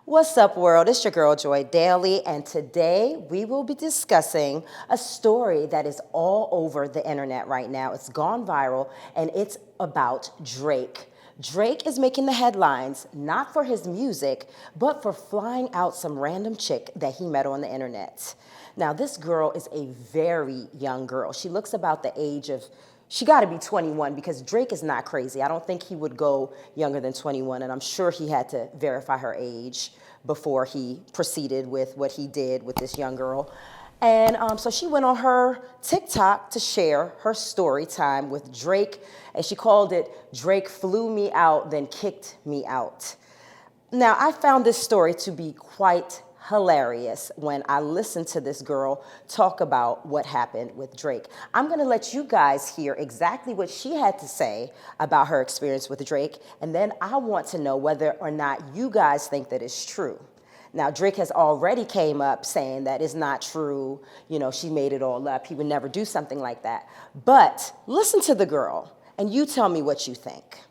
What's up, world? It's your girl, Joy Daly, and today we will be discussing a story that is all over the internet right now. It's gone viral, and it's about Drake. Drake is making the headlines not for his music, but for flying out some random chick that he met on the internet. Now, this girl is a very young girl. She looks about the age of she got to be 21 because Drake is not crazy. I don't think he would go younger than 21, and I'm sure he had to verify her age before he proceeded with what he did with this young girl. And so she went on her TikTok to share her story time with Drake, and she called it, "Drake flew me out, then kicked me out." Now, I found this story to be quite hilarious when I listened to this girl talk about what happened with Drake. I'm gonna let you guys hear exactly what she had to say about her experience with Drake, and then I want to know whether or not you guys think that it's true. Now, Drake has already came up saying that it's not true, she made it all up. He would never do something like that. But listen to the girl, and you tell me what you think.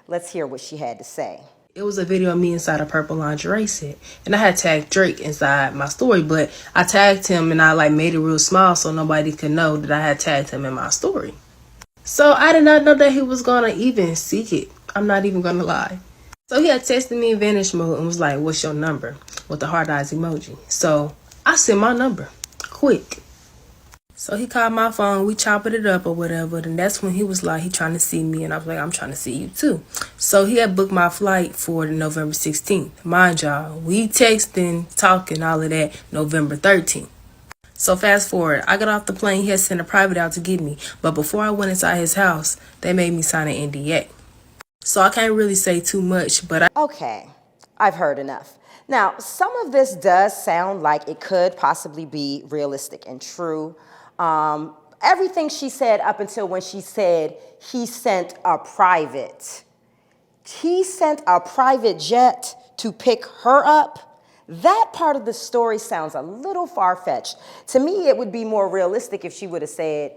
Let's hear what she had to say. It was a video of me inside a purple lingerie set. And I had tagged Drake inside my story, but I tagged him and I made it real small so nobody could know that I had tagged him in my story. So I did not know that he was going to even see it. I'm not even going to lie. So he had texted me in vanish mode and was like, "What's your number?" with the heart eyes emoji. So I sent my number. Quick. So he called my phone, we chopped it up or whatever, and that's when he was like, he trying to see me, and I was like, I'm trying to see you too. So he had booked my flight for November 16th. Mind y'all, we texting, talking, all of that, November 13th. So fast forward, I got off the plane, he had sent a private out to get me, but before I went inside his house, they made me sign an NDA. So I can't really say too much, but Okay, I've heard enough. Now, some of this does sound like it could possibly be realistic and true. Everything she said up until when she said he sent a private jet to pick her up. That part of the story sounds a little far-fetched. To me, it would be more realistic if she would have said,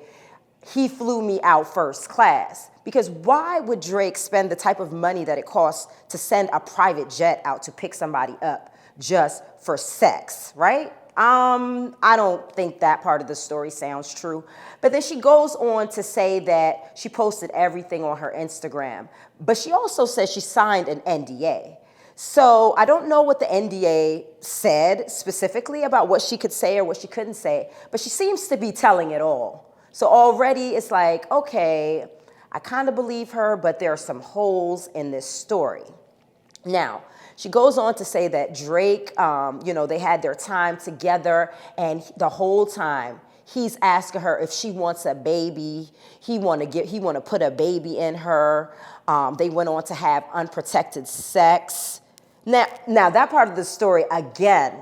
he flew me out first class. Because why would Drake spend the type of money that it costs to send a private jet out to pick somebody up just for sex, right? I don't think that part of the story sounds true. But then she goes on to say that she posted everything on her Instagram. But she also says she signed an NDA. So I don't know what the NDA said specifically about what she could say or what she couldn't say, but she seems to be telling it all. So already it's like, okay, I kind of believe her, but there are some holes in this story. Now, she goes on to say that Drake, they had their time together, and the whole time he's asking her if she wants a baby. He want to put a baby in her. They went on to have unprotected sex. Now that part of the story, again,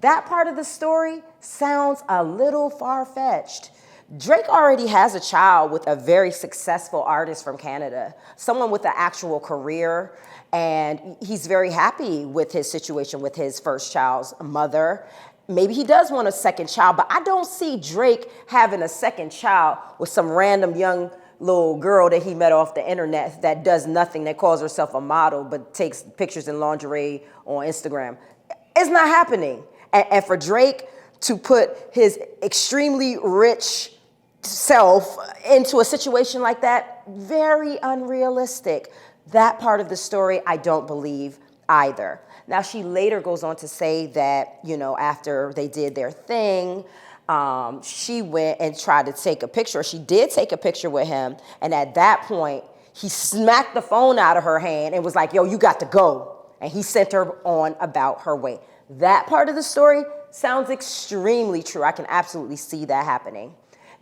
that part of the story sounds a little far-fetched. Drake already has a child with a very successful artist from Canada, someone with an actual career, and he's very happy with his situation with his first child's mother. Maybe he does want a second child, but I don't see Drake having a second child with some random young little girl that he met off the internet that does nothing, that calls herself a model but takes pictures in lingerie on Instagram. It's not happening. And for Drake to put his extremely rich self into a situation like that, very unrealistic. That part of the story I don't believe either. Now, she later goes on to say that, after they did their thing, she went and tried to take a picture. She did take a picture with him, and at that point, he smacked the phone out of her hand and was like, "Yo, you got to go." And he sent her on about her way. That part of the story sounds extremely true. I can absolutely see that happening.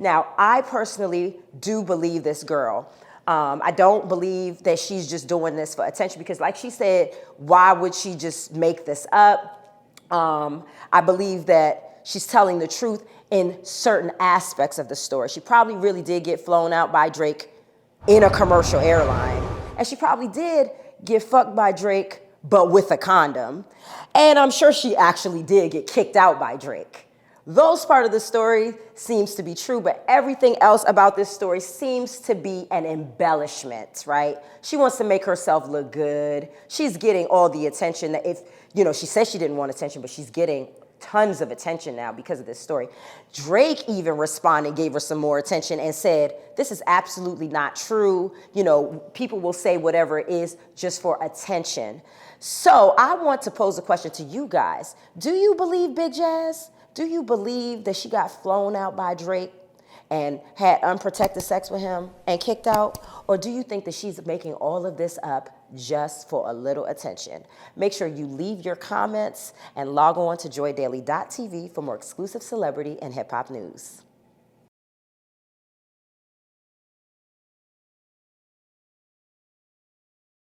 Now, I personally do believe this girl. I don't believe that she's just doing this for attention because, like she said, why would she just make this up? I believe that she's telling the truth in certain aspects of the story. She probably really did get flown out by Drake in a commercial airline. And she probably did get fucked by Drake, but with a condom. And I'm sure she actually did get kicked out by Drake. Those part of the story seems to be true, but everything else about this story seems to be an embellishment, right? She wants to make herself look good. She's getting all the attention that she says she didn't want attention, but she's getting tons of attention now because of this story. Drake even responded, gave her some more attention and said, this is absolutely not true. People will say whatever it is just for attention. So I want to pose a question to you guys. Do you believe Big Jazz? Do you believe that she got flown out by Drake and had unprotected sex with him and kicked out? Or do you think that she's making all of this up just for a little attention? Make sure you leave your comments and log on to joydaily.tv for more exclusive celebrity and hip hop news.